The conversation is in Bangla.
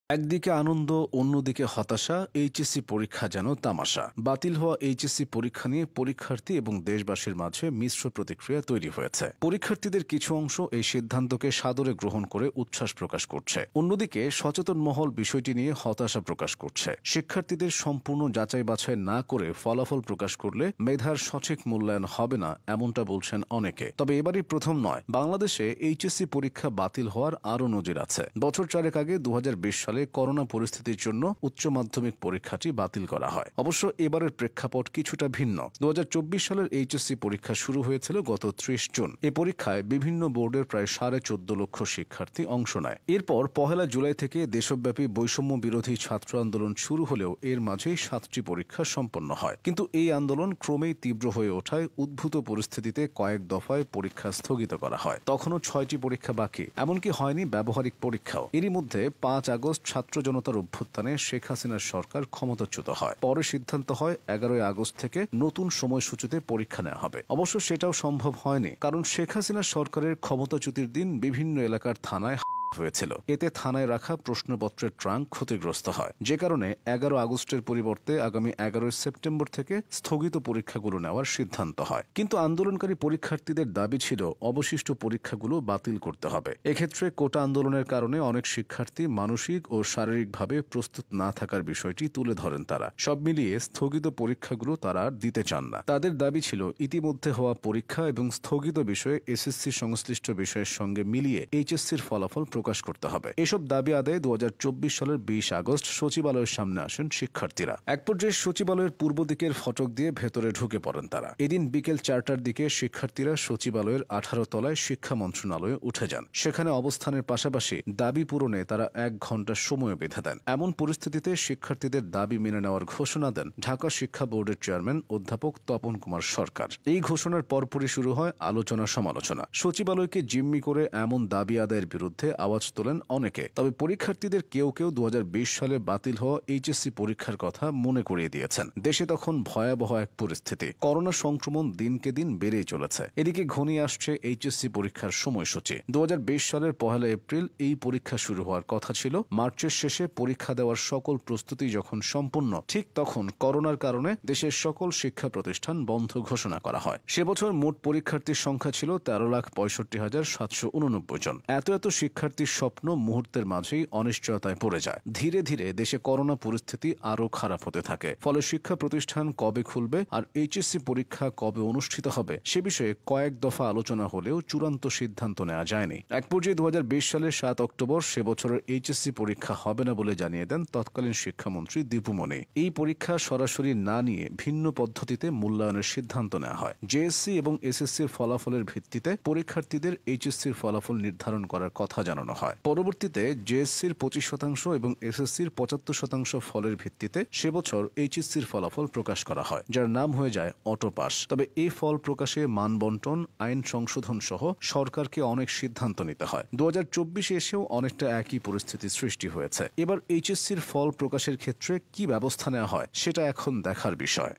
একদিকে আনন্দ, অন্যদিকে হতাশা। এইচএসসি পরীক্ষা যেন তামাশা। বাতিল হওয়া এইচএসসি পরীক্ষা নিয়ে পরীক্ষার্থী এবং দেশবাসীর মাঝে মিশ্র প্রতিক্রিয়া তৈরি হয়েছে। পরীক্ষার্থীদের কিছু অংশ এই সিদ্ধান্তকে সাদরে গ্রহণ করে উচ্ছ্বাস প্রকাশ করছে, অন্যদিকে সচেতন মহল বিষয়টি নিয়ে হতাশা প্রকাশ করছে। শিক্ষার্থীদের সম্পূর্ণ যাচাই বাছাই না করে ফলাফল প্রকাশ করলে মেধার সঠিক মূল্যায়ন হবে না, এমনটা বলছেন অনেকে। তবে এবারই প্রথম নয়, বাংলাদেশে এইচএসসি পরীক্ষা বাতিল হওয়ার আরও নজির আছে। বছর চারেক আগে 2020 সালে করোনা পরিস্থিতির জন্য উচ্চ মাধ্যমিক পরীক্ষাটি বাতিল করা হয়। অবশ্য এবারের প্রেক্ষাপট কিছুটা ভিন্ন। 2024 সালের এইচএসসি পরীক্ষা শুরু হয়েছিল গত 30 জুন। এ পরীক্ষায় বিভিন্ন বোর্ডের প্রায় 14.5 লক্ষ শিক্ষার্থী অংশ নেয়। এরপর 1 জুলাই থেকে দেশব্যাপী বৈষম্য বিরোধী ছাত্র আন্দোলন শুরু হলেও এর মাঝেই 7টি পরীক্ষা সম্পন্ন হয়। কিন্তু এই আন্দোলন ক্রমেই তীব্র হয়ে ওঠায় উদ্ভূত পরিস্থিতিতে কয়েক দফায় পরীক্ষা স্থগিত করা হয়। তখনও 6টি পরীক্ষা বাকি, এমনকি হয়নি ব্যবহারিক পরীক্ষাও। এরই মধ্যে 5 আগস্ট ছাত্র জনতার অভ্যুত্থানে শেখ হাসিনার সরকার ক্ষমতাচ্যুত হয়। পরে সিদ্ধান্ত হয় 11 আগস্ট থেকে নতুন সময়সূচিতে পরীক্ষা নেওয়া হবে। অবশ্য সেটাও সম্ভব হয়নি, কারণ শেখ হাসিনার সরকারের ক্ষমতাচ্যুতির দিন বিভিন্ন এলাকার থানায় হয়েছিল। এতে থানায় রাখা প্রশ্নপত্রের ট্রাঙ্ক ক্ষতিগ্রস্ত হয়, যে কারণে 11 আগস্টের পরিবর্তে আগামী 11 সেপ্টেম্বর থেকে স্থগিত পরীক্ষাগুলো নেওয়ার সিদ্ধান্ত হয়। কিন্তু আন্দোলনকারী পরীক্ষার্থীদের দাবি ছিল অবশিষ্ট পরীক্ষাগুলো বাতিল করতে হবে। এক্ষেত্রে কোটা আন্দোলনের কারণে অনেক শিক্ষার্থী মানসিক ও শারীরিকভাবে প্রস্তুত না থাকার বিষয়টি তুলে ধরেন তারা। সব মিলিয়ে স্থগিত পরীক্ষাগুলো তারা আর দিতে চান না। তাদের দাবি ছিল ইতিমধ্যে হওয়া পরীক্ষা এবং স্থগিত বিষয়ে এসএসসি সংশ্লিষ্ট বিষয়ের সঙ্গে মিলিয়ে এইচএসসির ফলাফল প্রকাশ করতে হবে। এসব দাবি আদায়ে 2024 সালের 20 আগস্ট সচিবালয়ের সামনে আসেন শিক্ষার্থীরা। এক পর্যায়ে সচিবালয়ের পূর্ব দিকের ফটক দিয়ে ভেতরে ঢুকে পড়েন তারা। এদিন বিকেল 4টার দিকে শিক্ষার্থীরা সচিবালয়ের 18 তলায় শিক্ষা মন্ত্রণালয়ে উঠে যান। সেখানে অবস্থানের পাশাপাশি দাবি পূরণে তারা 1 ঘন্টা সময় বেঁধে দেন। এমন পরিস্থিতিতে শিক্ষার্থীদের দাবি মেনে নেওয়ার ঘোষণা দেন ঢাকা শিক্ষা বোর্ডের চেয়ারম্যান অধ্যাপক তপন কুমার সরকার। এই ঘোষণার পরপরই শুরু হয় আলোচনা সমালোচনা। সচিবালয়কে জিম্মি করে এমন দাবি আদায়ের বিরুদ্ধে আওয়াজ তোলেন অনেকে। তবে পরীক্ষার্থীদের কেউ কেউ 2020 সালে বাতিল হওয়া এইচএসসি পরীক্ষার কথা মনে করিয়ে দিয়েছেন। দেশে তখন ভয়াবহ এক পরিস্থিতি। করোনা সংক্রমণ দিনকে দিন বেড়েই চলেছে। এদিকে ঘনিয়ে আসছে এইচএসসি পরীক্ষার সময়সূচি। 2020 সালের 1 এপ্রিল এই পরীক্ষা শুরু হওয়ার কথা ছিল। মার্চের শেষে পরীক্ষা দেওয়ার সকল প্রস্তুতি যখন সম্পূর্ণ, ঠিক তখন করোনার কারণে দেশের সকল শিক্ষা প্রতিষ্ঠান বন্ধ ঘোষণা করা হয়। সে বছর মোট পরীক্ষার্থীর সংখ্যা ছিল 13,65,789 জন। এত শিক্ষার্থীর স্বপ্ন মুহূর্তের মাঝেই অনিশ্চয়তায় পড়ে যায়। ধীরে ধীরে দেশে করোনা পরিস্থিতি আরও খারাপ হতে থাকে। ফলে শিক্ষা প্রতিষ্ঠান কবে খুলবে আর এইচএসসি পরীক্ষা কবে অনুষ্ঠিত হবে সে বিষয়ে কয়েক দফা আলোচনা হলেও চূড়ান্ত সিদ্ধান্ত নেওয়া যায়নি। এক পর্যায়ে 2020 সালের 7 অক্টোবর সে বছরের এইচএসসি পরীক্ষা হবে না বলে জানিয়ে দেন তৎকালীন শিক্ষামন্ত্রী দীপু মনি। এই পরীক্ষা সরাসরি না নিয়ে ভিন্ন পদ্ধতিতে মূল্যায়নের সিদ্ধান্ত নেওয়া হয়। জেএসসি এবং এসএসসির ফলাফলের ভিত্তিতে পরীক্ষার্থীদের এইচএসসির ফলাফল নির্ধারণ করার কথা জানানো হয়। পরবর্তীতে জেএসসির 25% এবং এসএসসির 75% ফলের ভিত্তিতে সে বছর এইচএসসির ফলাফল প্রকাশ করা হয়, যার নাম হয়ে যায় অটো পাস। তবে এই ফল প্রকাশে মান বন্টন, আইন সংশোধন সহ সরকারকে অনেক সিদ্ধান্ত নিতে হয়। 2024 এসেও অনেকটা একই পরিস্থিতির সৃষ্টি হয়েছে। এবার এইচএসসির ফল প্রকাশের ক্ষেত্রে কি ব্যবস্থা নেওয়া হয় সেটা এখন দেখার বিষয়।